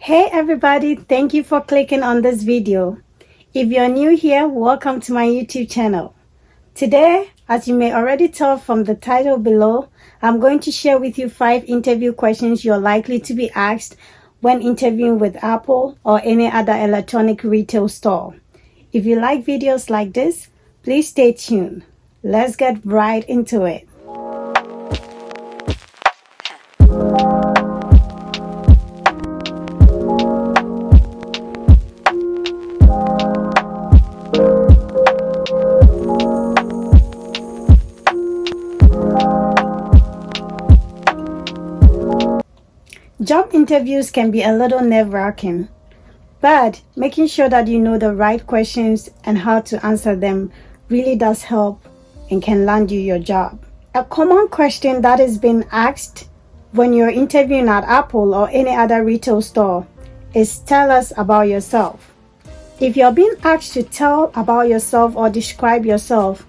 Hey everybody, thank you for clicking on this video. If you're new here, welcome to my YouTube channel. Today, as you may already tell from the title below, I'm going to share with you 5 interview questions you're likely to be asked when interviewing with Apple or any other electronic retail store. If you like videos like this, please stay tuned. Let's get right into it. Job interviews can be a little nerve-wracking, but making sure that you know the right questions and how to answer them really does help and can land you your job. A common question that is being asked when you're interviewing at Apple or any other retail store is tell us about yourself. If you're being asked to tell about yourself or describe yourself,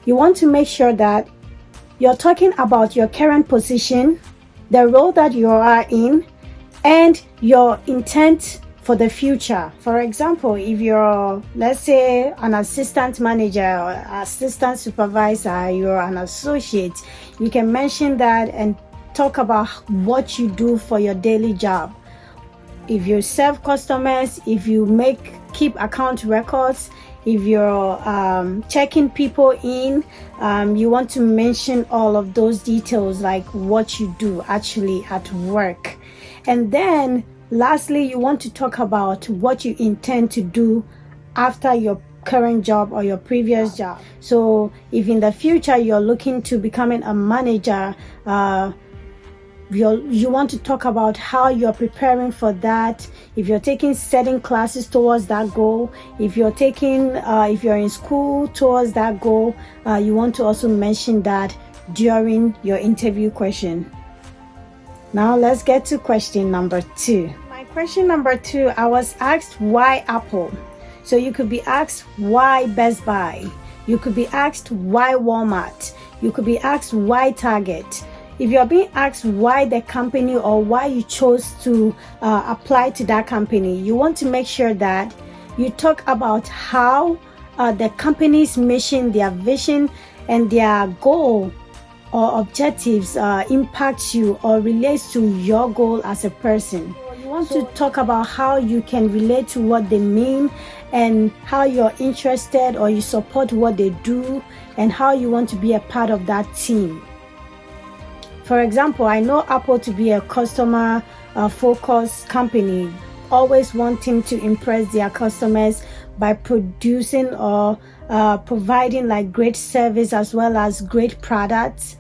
you want to make sure that you're talking about your current position, the role that you are in, and your intent for the future. For example, if you're, let's say, an assistant manager or assistant supervisor, you're an associate, you can mention that and talk about what you do for your daily job. If you serve customers, if you keep account records, if you're checking people in, you want to mention all of those details, like what you do actually at work. And then lastly, you want to talk about what you intend to do after your current job or your previous job. So if in the future you're looking to becoming a manager, you want to talk about how you're preparing for that. If you're taking certain classes towards that goal, if you're in school towards that goal, you want to also mention that during your interview question. Now let's get to question number 2. My question number 2, I was asked why Apple. So you could be asked why Best Buy. You could be asked why Walmart. You could be asked why Target. If you're being asked why the company or why you chose to apply to that company, you want to make sure that you talk about how the company's mission, their vision, and their goal or objectives impacts you or relates to your goal as a person. You want to talk about how you can relate to what they mean and how you're interested or you support what they do and how you want to be a part of that team. For example, I know Apple to be a customer focused company, always wanting to impress their customers by producing or providing like great service as well as great products.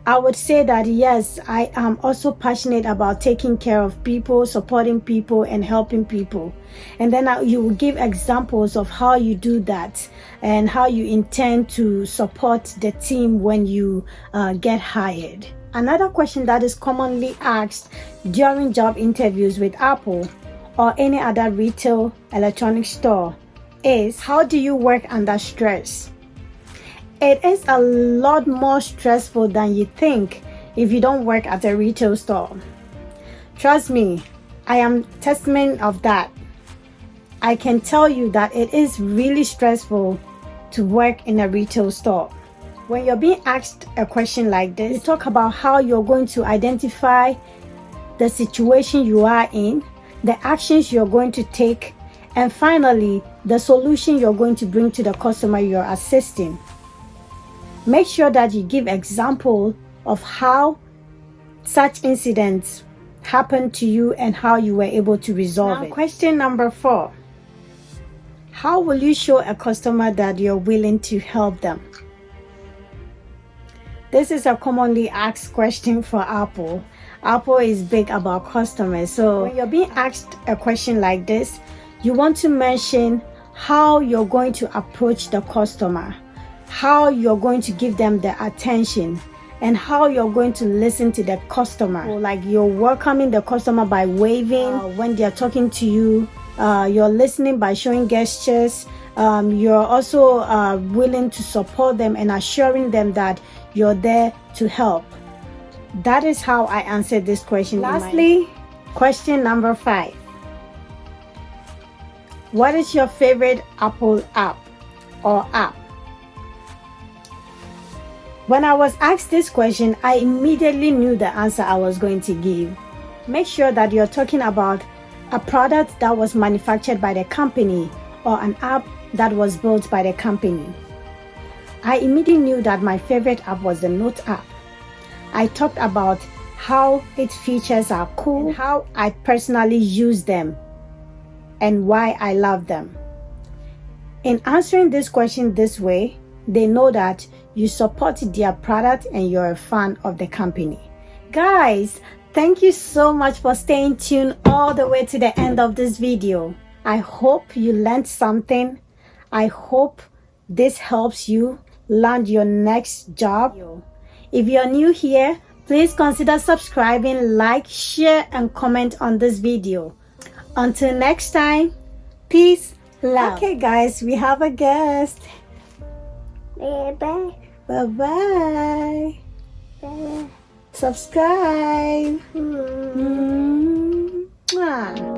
I would say that yes, I am also passionate about taking care of people, supporting people, and helping people. And then you will give examples of how you do that and how you intend to support the team when you get hired. Another question that is commonly asked during job interviews with Apple or any other retail electronic store is, how do you work under stress? It is a lot more stressful than you think if you don't work at a retail store. Trust me, I am testament of that. I can tell you that it is really stressful to work in a retail store. When you're being asked a question like this, you talk about how you're going to identify the situation you are in, the actions you're going to take, and finally, the solution you're going to bring to the customer you're assisting. Make sure that you give example of how such incidents happened to you and how you were able to resolve it. Question number 4. How will you show a customer that you're willing to help them? This is a commonly asked question for Apple. Apple is big about customers. So when you're being asked a question like this, you want to mention how you're going to approach the customer, how you're going to give them the attention, and how you're going to listen to the customer. So like you're welcoming the customer by waving when they're talking to you. You're listening by showing gestures. You're also willing to support them and assuring them that you're there to help. That is how I answered this question. Lastly, question number 5. What is your favorite Apple app or app? When I was asked this question, I immediately knew the answer I was going to give. Make sure that you're talking about a product that was manufactured by the company or an app that was built by the company. I immediately knew that my favorite app was the Note app. I talked about how its features are cool, and how I personally use them, and why I love them. In answering this question this way, they know that you support their product and you're a fan of the company. Guys, thank you so much for staying tuned all the way to the end of this video. I hope you learned something. I hope this helps you land your next job. If you're new here, please consider subscribing, like, share, and comment on this video. Until next time, peace, love. Okay guys, we have a guest. Bye-bye. Bye-bye. Bye-bye. Subscribe. Mm. Mwah.